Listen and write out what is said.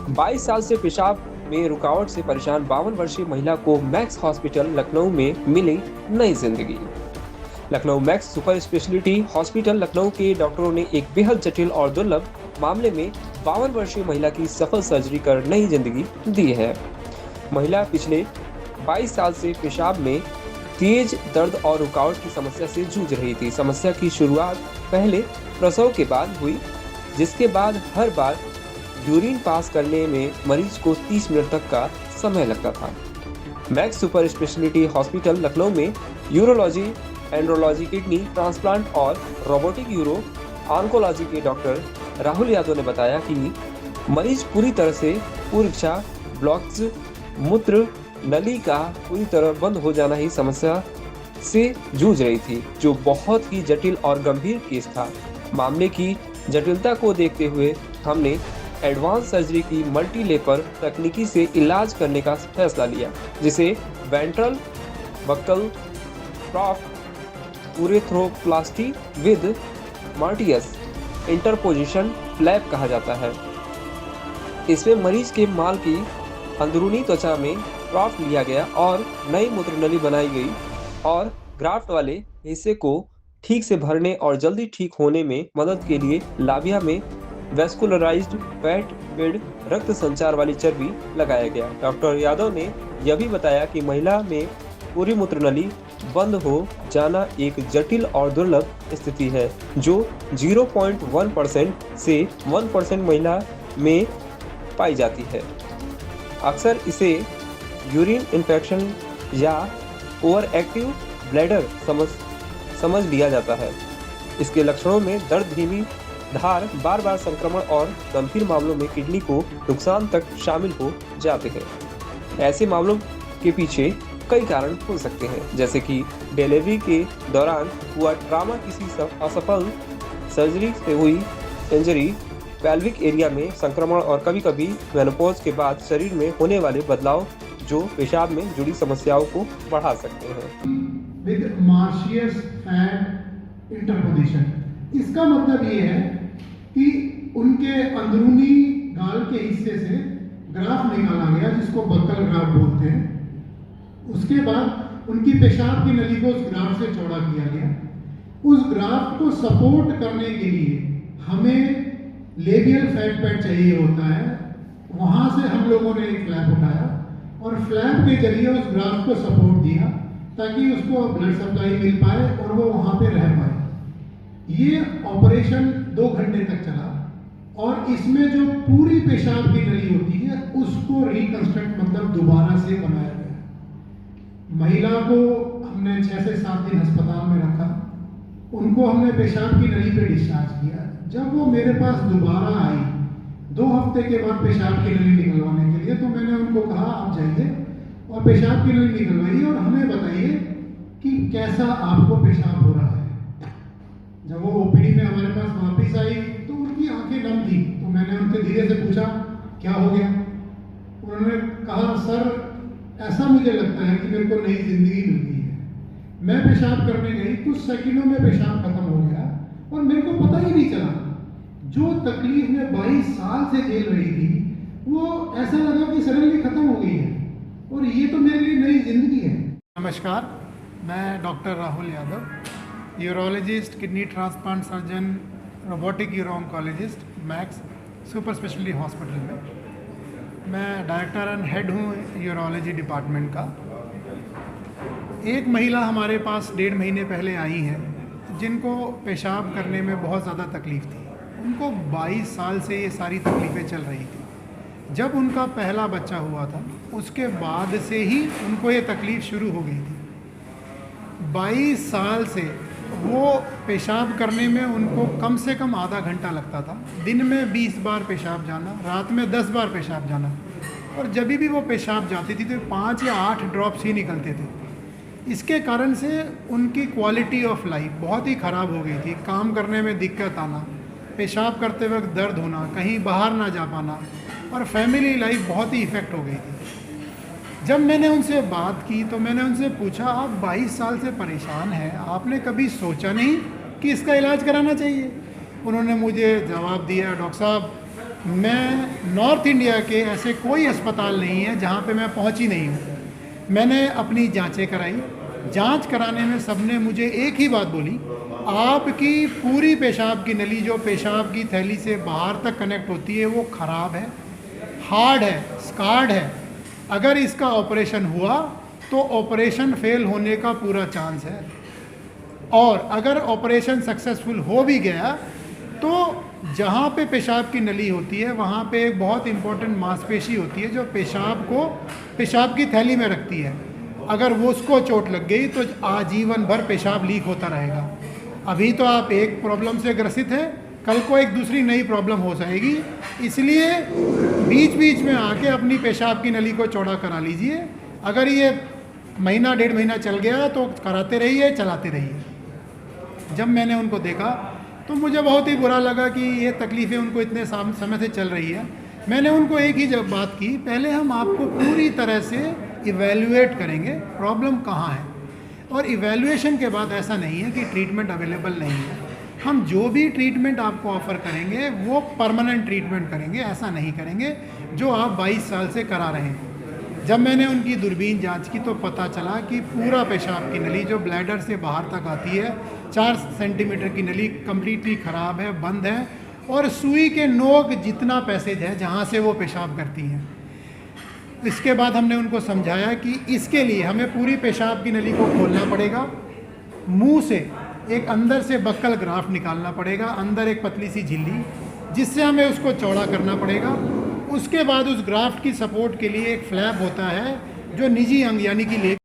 22 साल से पेशाब में रुकावट से परेशान 52 वर्षीय महिला को मैक्स हॉस्पिटल लखनऊ में मिली नई जिंदगी। Lucknow max super speciality hospital Lucknow के डॉक्टरों ने एक बेहद जटिल और दुर्लभ मामले में 52 वर्षीय महिला की सफल सर्जरी कर नई जिंदगी दी है। महिला पिछले 22 साल से पेशाब में तेज दर्द और रुकावट की समस्या से जूझ रही थी। समस्या की शुरुआत पहले प्रसव के बाद हुई, जिसके बाद हर बार यूरिन पास करने में मरीज को 30 मिनट तक का समय लगता था। Max super speciality hospital Lucknow में यूरोलॉजी, एंड्रोलॉजी, किडनी ट्रांसप्लांट और रोबोटिक यूरो ऑन्कोलॉजी के डॉक्टर राहुल यादव ने बताया कि मरीज पूरी तरह से पूर्वइच्छा ब्लॉक्स, मूत्र नली का पूरी तरह बंद हो जाना ही समस्या से जूझ रही थी, जो बहुत ही जटिल और गंभीर केस था। मामले की जटिलता को देखते हुए हमने एडवांस सर्जरी की मल्टी लेपर तकनीकी से इलाज करने का फैसला लिया, जिसे ventral buccal graft urethroplasty with Martius interposition flap कहा जाता है। इसमें मरीज के माल की अंदरूनी त्वचा में ग्राफ्ट लिया गया और नई मूत्र नली बनाई गई और ग्राफ्ट वाले हिस्से को ठीक से भरने और जल्दी ठीक होने में मदद के लिए लाबिया में वेस्कुलराइज्ड फैट बेड रक्त संचार वाली चर्बी लगाया गया। डॉक्टर यादव ने यह भी बताया कि महिला में पूरी मूत्र नली बंद हो जाना एक जटिल और दुर्लभ स्थिति है, जो 0.1% से 1% महिला में पाई जाती है। अक्सर इसे यूरिन इन्फेक्शन या ओवर एक्टिव ब्लैडर समझ लिया जाता है। इसके लक्षणों में दर्द, धीमी धार, बार बार संक्रमण और गंभीर मामलों में किडनी को नुकसान तक शामिल हो जाते हैं। ऐसे मामलों के पीछे कई कारण हो सकते हैं, जैसे कि डिलीवरी के दौरान हुआ ट्रॉमा, किसी असफल सर्जरी से हुई इंजरी, पेल्विक एरिया में संक्रमण और कभी-कभी मेनोपॉज के बाद शरीर में होने वाले बदलाव, जो पेशाब में जुड़ी समस्याओं को बढ़ा सकते हैं। विद मार्शियस फैट इंटरपोजिशन, इसका मतलब ये है कि उनके अंदरूनी गाल के हिस्से से ग्राफ निकाला गया, जिसको बक्कल ग्राफ बोलते हैं। उसके बाद उनकी पेशाब की नली को उस ग्राफ से चौड़ा किया गया। उस ग्राफ को सपोर्ट करने के लिए हमें लेबियल फैट पैड चाहिए होता है। वहाँ से हम लोगों ने एक फ्लैप उठाया और फ्लैप के जरिए उस ग्राफ को सपोर्ट दिया, ताकि उसको ब्लड सप्लाई मिल पाए और वो वहाँ पे रह पाए। ये ऑपरेशन 2 घंटे तक चला और इसमें जो पूरी पेशाब की नली होती है उसको रिकंस्ट्रक्ट, मतलब दोबारा से बनाया गया। महिला को हमने 6 से 7 दिन अस्पताल में रखा। उनको हमने पेशाब की नली पे डिस्चार्ज किया। जब वो मेरे पास दोबारा आई 2 हफ्ते के बाद पेशाब की नली निकलवाने के लिए, तो मैंने उनको कहा आप जाइए और पेशाब की नली निकलवाइए और हमें बताइए कि कैसा आपको पेशाब हो रहा है। जब वो ओपीडी में हमारे पास वापस आई तो उनकी आंखें नम थी। तो मैंने उनसे धीरे से पूछा क्या हो गया। उन्होंने कहा सर, ऐसा मुझे लगता है कि मेरे को नई जिंदगी मिल गई है। मैं पेशाब करने गई, कुछ सेकंडों में पेशाब खत्म हो गया और मेरे को पता ही नहीं चला। जो तकलीफ में 22 साल से झेल रही थी, वो ऐसा लगा कि सडनली खत्म हो गई है और ये तो मेरे लिए नई जिंदगी है। नमस्कार, मैं doctor Rahul Yadav, urologist, kidney transplant surgeon, robotic euro oncologist, max super speciality hospital में मैं डायरेक्टर एंड हेड हूँ यूरोलॉजी डिपार्टमेंट का। एक महिला हमारे पास 1.5 महीने पहले आई हैं, जिनको पेशाब करने में बहुत ज़्यादा तकलीफ़ थी। उनको 22 साल से ये सारी तकलीफ़ें चल रही थी। जब उनका पहला बच्चा हुआ था, उसके बाद से ही उनको ये तकलीफ़ शुरू हो गई थी। 22 साल से वो पेशाब करने में उनको कम से कम आधा घंटा लगता था। दिन में 20 बार पेशाब जाना, रात में 10 बार पेशाब जाना, और जब भी वो पेशाब जाती थी तो 5 या 8 ड्रॉप्स ही निकलते थे। इसके कारण से उनकी क्वालिटी ऑफ लाइफ बहुत ही ख़राब हो गई थी। काम करने में दिक्कत आना, पेशाब करते वक्त दर्द होना, कहीं बाहर ना जा पाना, और फैमिली लाइफ बहुत ही इफ़ेक्ट हो गई थी। जब मैंने उनसे बात की तो मैंने उनसे पूछा, आप 22 साल से परेशान हैं, आपने कभी सोचा नहीं कि इसका इलाज कराना चाहिए? उन्होंने मुझे जवाब दिया, डॉक्टर साहब मैं नॉर्थ इंडिया के ऐसे कोई अस्पताल नहीं है जहाँ पे मैं पहुँची नहीं हूँ। मैंने अपनी जांचें कराई, जांच कराने में सबने मुझे एक ही बात बोली, आपकी पूरी पेशाब की नली जो पेशाब की थैली से बाहर तक कनेक्ट होती है वो ख़राब है, हार्ड है, स्कार्ड है। अगर इसका ऑपरेशन हुआ तो ऑपरेशन फेल होने का पूरा चांस है, और अगर ऑपरेशन सक्सेसफुल हो भी गया तो जहाँ पे पेशाब की नली होती है वहाँ पे एक बहुत इम्पोर्टेंट मांसपेशी होती है जो पेशाब को पेशाब की थैली में रखती है। अगर वो उसको चोट लग गई तो आजीवन भर पेशाब लीक होता रहेगा। अभी तो आप एक प्रॉब्लम से ग्रसित हैं, कल को एक दूसरी नई प्रॉब्लम हो जाएगी, इसलिए बीच बीच में आके अपनी पेशाब की नली को चौड़ा करा लीजिए। अगर ये महीना डेढ़ महीना चल गया तो कराते रहिए, चलाते रहिए। जब मैंने उनको देखा तो मुझे बहुत ही बुरा लगा कि ये तकलीफ़ें उनको इतने समय से चल रही है। मैंने उनको एक ही जब बात की, पहले हम आपको पूरी तरह से इवैल्यूएट करेंगे प्रॉब्लम कहाँ है, और इवैल्यूएशन के बाद ऐसा नहीं है कि ट्रीटमेंट अवेलेबल नहीं है। हम जो भी ट्रीटमेंट आपको ऑफ़र करेंगे वो परमानेंट ट्रीटमेंट करेंगे, ऐसा नहीं करेंगे जो आप 22 साल से करा रहे हैं। जब मैंने उनकी दूरबीन जांच की तो पता चला कि पूरा पेशाब की नली जो ब्लैडर से बाहर तक आती है, 4 सेंटीमीटर की नली कम्प्लीटली ख़राब है, बंद है, और सुई के नोक जितना पैसेज है जहाँ से वो पेशाब करती हैं। इसके बाद हमने उनको समझाया कि इसके लिए हमें पूरी पेशाब की नली को खोलना पड़ेगा, मुंह से एक अंदर से बक्कल ग्राफ्ट निकालना पड़ेगा, अंदर एक पतली सी झिल्ली, जिससे हमें उसको चौड़ा करना पड़ेगा। उसके बाद उस ग्राफ्ट की सपोर्ट के लिए एक फ्लैप होता है जो निजी अंग यानी कि